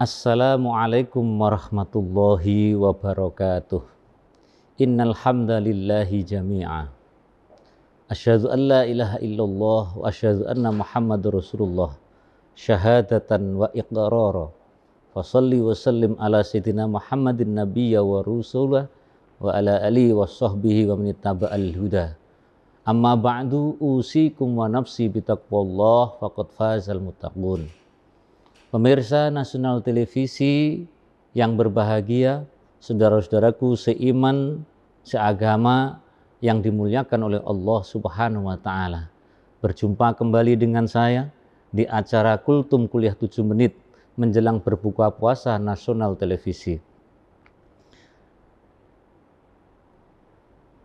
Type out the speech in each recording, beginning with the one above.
Assalamualaikum warahmatullahi wabarakatuh. Innal hamdalillahi jami'a. Asyhadu an la ilaha illallah wa asyhadu anna Muhammadur Rasulullah syahadatan wa iqrara. Fa shalli wa sallim ala sayyidina Muhammadin nabiyya wa rasulah wa ala alihi wa sahbihi wa man ittaba'al huda. Amma ba'du, usikum wa nafsi bitaqwallah faqad fazal muttaqun. Pemirsa Nasional Televisi yang berbahagia, saudara-saudaraku seiman, seagama yang dimuliakan oleh Allah Subhanahu wa Ta'ala. Berjumpa kembali dengan saya di acara Kultum Kuliah 7 Menit menjelang berbuka puasa Nasional Televisi.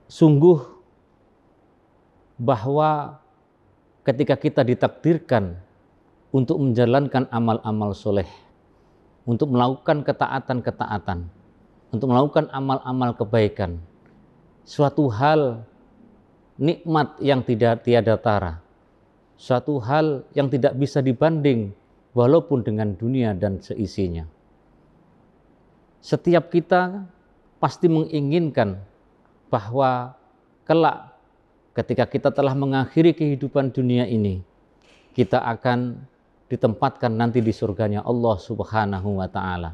Sungguh bahwa ketika kita ditakdirkan untuk menjalankan amal-amal soleh, untuk melakukan ketaatan-ketaatan, untuk melakukan amal-amal kebaikan, suatu hal nikmat yang tiada tara, suatu hal yang tidak bisa dibanding walaupun dengan dunia dan seisinya. Setiap kita pasti menginginkan bahwa kelak ketika kita telah mengakhiri kehidupan dunia ini, kita akan ditempatkan nanti di surganya Allah Subhanahu wa Ta'ala.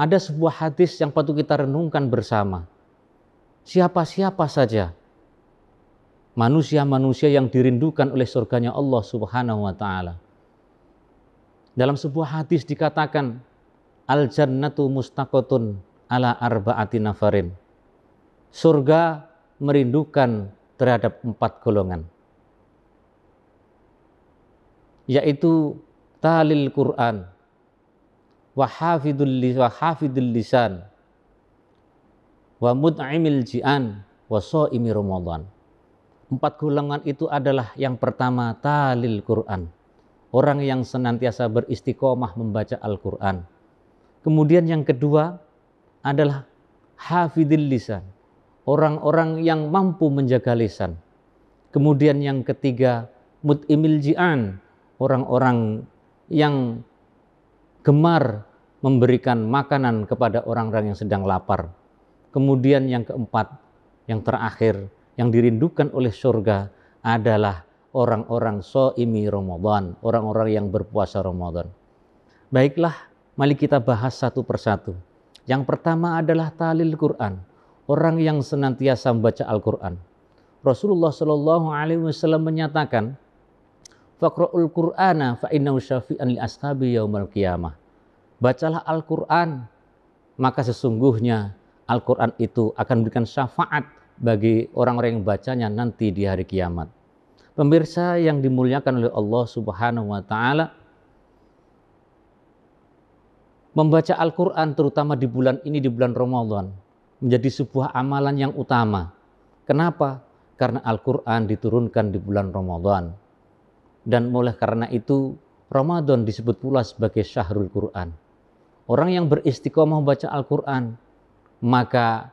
Ada sebuah hadis yang patut kita renungkan bersama. Siapa-siapa saja manusia-manusia yang dirindukan oleh surganya Allah Subhanahu wa Ta'ala. Dalam sebuah hadis dikatakan, al-jannatu mustaqotun ala arba'ati nafarin. Surga merindukan terhadap 4 golongan, yaitu talil Quran, wa hafidul lisan, wa mut'imil ji'an, wa shaimi Ramadan. 4 golongan itu adalah yang pertama talil Quran, orang yang senantiasa beristiqomah membaca Al-Quran. Kemudian yang kedua adalah hafidul lisan, orang-orang yang mampu menjaga lisan. Kemudian yang ketiga mut'imil ji'an, orang-orang yang gemar memberikan makanan kepada orang-orang yang sedang lapar. Kemudian yang keempat, yang terakhir, yang dirindukan oleh surga adalah orang-orang shaimi Ramadan, orang-orang yang berpuasa Ramadan. Baiklah, mari kita bahas satu persatu. Yang pertama adalah talil Quran, orang yang senantiasa membaca Al-Quran. Rasulullah SAW menyatakan, faqra'ul Qur'ana fa innahu syafi'an li ashabi yaumal qiyamah. Bacalah Al-Qur'an, maka sesungguhnya Al-Qur'an itu akan memberikan syafaat bagi orang-orang yang bacanya nanti di hari kiamat. Pemirsa yang dimuliakan oleh Allah Subhanahu wa Ta'ala, membaca Al-Qur'an terutama di bulan ini, di bulan Ramadan, menjadi sebuah amalan yang utama. Kenapa? Karena Al-Qur'an diturunkan di bulan Ramadan. Dan oleh karena itu Ramadan disebut pula sebagai syahrul Quran. Orang yang beristiqomah membaca Al-Quran, maka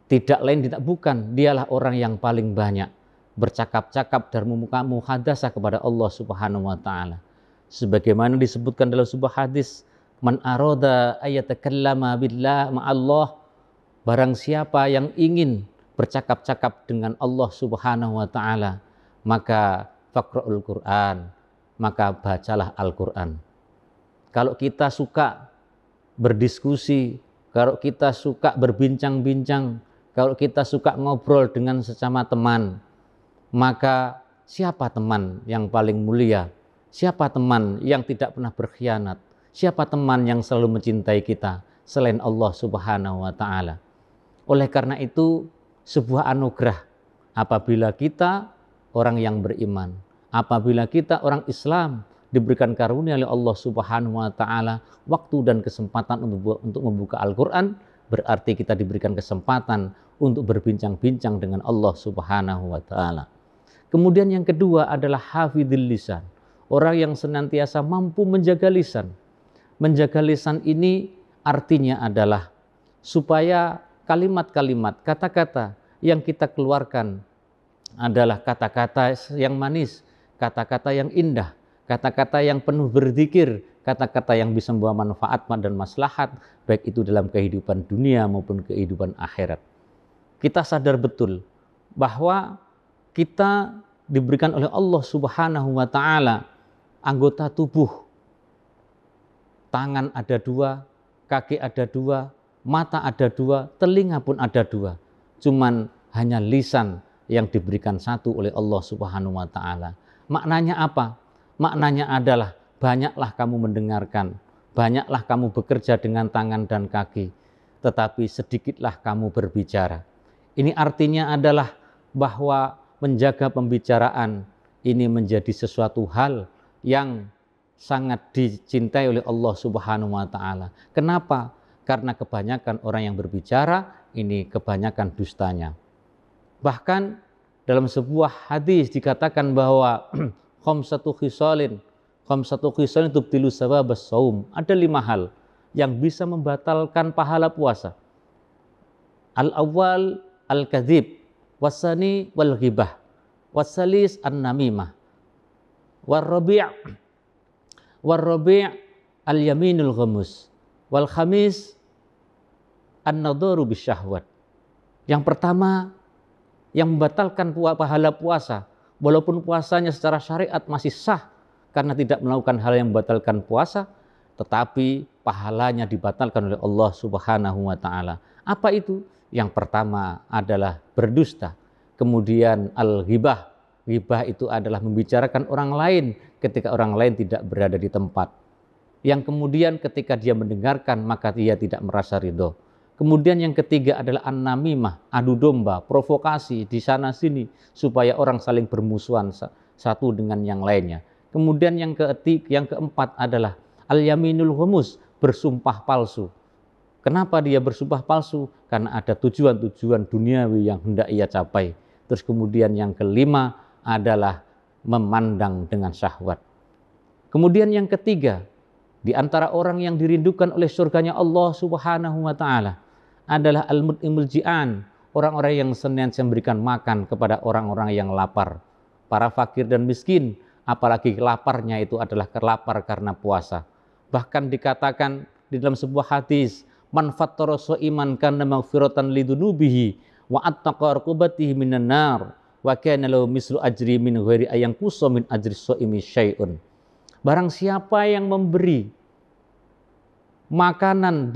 tidak lain tidak bukan, dialah orang yang paling banyak bercakap-cakap dan membuka muhadasah kepada Allah Subhanahu wa Ta'ala. Sebagaimana disebutkan dalam sebuah hadis, man arada ayatakallama billah ma'allah, barang siapa yang ingin bercakap-cakap dengan Allah Subhanahu wa Ta'ala, maka faqra'ul Quran, maka bacalah Al-Quran. Kalau kita suka berdiskusi, kalau kita suka berbincang-bincang, kalau kita suka ngobrol dengan sesama teman, maka siapa teman yang paling mulia? Siapa teman yang tidak pernah berkhianat? Siapa teman yang selalu mencintai kita selain Allah Subhanahu wa Ta'ala? Oleh karena itu, sebuah anugerah apabila kita orang yang beriman, apabila kita orang Islam diberikan karunia oleh Allah Subhanahu wa Ta'ala waktu dan kesempatan untuk membuka Al-Quran, berarti kita diberikan kesempatan untuk berbincang-bincang dengan Allah Subhanahu wa Ta'ala. Kemudian yang kedua adalah hafidhil lisan, orang yang senantiasa mampu menjaga lisan. Menjaga lisan ini artinya adalah supaya kalimat-kalimat, kata-kata yang kita keluarkan adalah kata-kata yang manis, kata-kata yang indah, kata-kata yang penuh berzikir, kata-kata yang bisa membawa manfaat dan maslahat, baik itu dalam kehidupan dunia maupun kehidupan akhirat. Kita sadar betul bahwa kita diberikan oleh Allah Subhanahu wa Ta'ala anggota tubuh. Tangan ada 2, kaki ada 2, mata ada 2, telinga pun ada 2. Cuman hanya lisan yang diberikan 1 oleh Allah Subhanahu wa Ta'ala. Maknanya apa? Maknanya adalah banyaklah kamu mendengarkan, banyaklah kamu bekerja dengan tangan dan kaki, tetapi sedikitlah kamu berbicara. Ini artinya adalah bahwa menjaga pembicaraan ini menjadi sesuatu hal yang sangat dicintai oleh Allah Subhanahu wa Ta'ala. Kenapa? Karena kebanyakan orang yang berbicara ini kebanyakan dustanya. Bahkan dalam sebuah hadis dikatakan bahwa khamsatu khisalin tubtilu sawabas shaum. Ada 5 hal yang bisa membatalkan pahala puasa. Al-awwal al-kadzib, wasani wal ghibah, wasalis an-namimah, warrabi' al-yaminul ghamus, wal khamis an-nadharu bisyahwat. Yang pertama yang membatalkan pahala puasa, walaupun puasanya secara syariat masih sah karena tidak melakukan hal yang membatalkan puasa, tetapi pahalanya dibatalkan oleh Allah Subhanahu wa Ta'ala. Apa itu? Yang pertama adalah berdusta. Kemudian al-ghibah. Ghibah itu adalah membicarakan orang lain ketika orang lain tidak berada di tempat. Yang kemudian ketika dia mendengarkan maka dia tidak merasa ridho. Kemudian yang ketiga adalah an-namimah, adu domba, provokasi di sana sini supaya orang saling bermusuhan satu dengan yang lainnya. Kemudian yang keempat adalah al-yaminul ghamus, bersumpah palsu. Kenapa dia bersumpah palsu? Karena ada tujuan-tujuan duniawi yang hendak ia capai. Terus kemudian yang kelima adalah memandang dengan syahwat. Kemudian yang ketiga, di antara orang yang dirindukan oleh surganya Allah Subhanahu wa Ta'ala adalah al-mut'imul ji'an, orang-orang yang senantiasa memberikan makan kepada orang-orang yang lapar, para fakir dan miskin, apalagi laparnya itu adalah lapar karena puasa. Bahkan dikatakan di dalam sebuah hadis, man fattara sha'iman kana maghfiratan lidunubihi wa attaqa raqabatihi minan nar wa kana lahu mislu ajri min ghairi ayang qusa min ajri shaimi syai'un. Barang siapa yang memberi makanan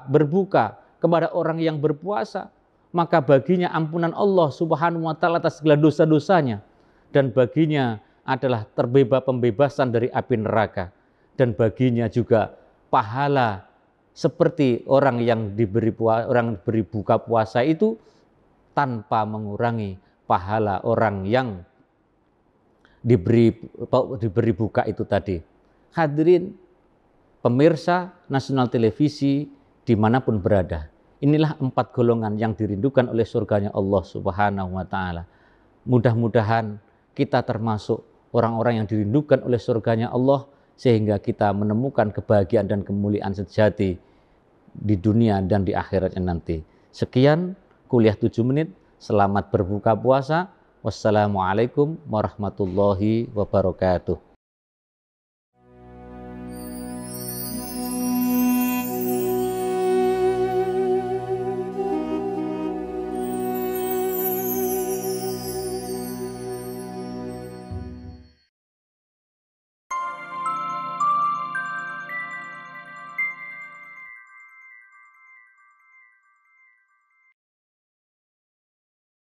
berbuka kepada orang yang berpuasa, maka baginya ampunan Allah Subhanahu wa Ta'ala atas segala dosa-dosanya, dan baginya adalah pembebasan dari api neraka, dan baginya juga pahala seperti orang yang diberi buka puasa itu tanpa mengurangi pahala orang yang diberi buka itu tadi. Hadirin pemirsa Nasional Televisi dimanapun berada, inilah 4 golongan yang dirindukan oleh surganya Allah Subhanahu wa Ta'ala. Mudah-mudahan kita termasuk orang-orang yang dirindukan oleh surganya Allah, sehingga kita menemukan kebahagiaan dan kemuliaan sejati di dunia dan di akhiratnya nanti. Sekian kuliah 7 menit. Selamat berbuka puasa. Wassalamualaikum warahmatullahi wabarakatuh.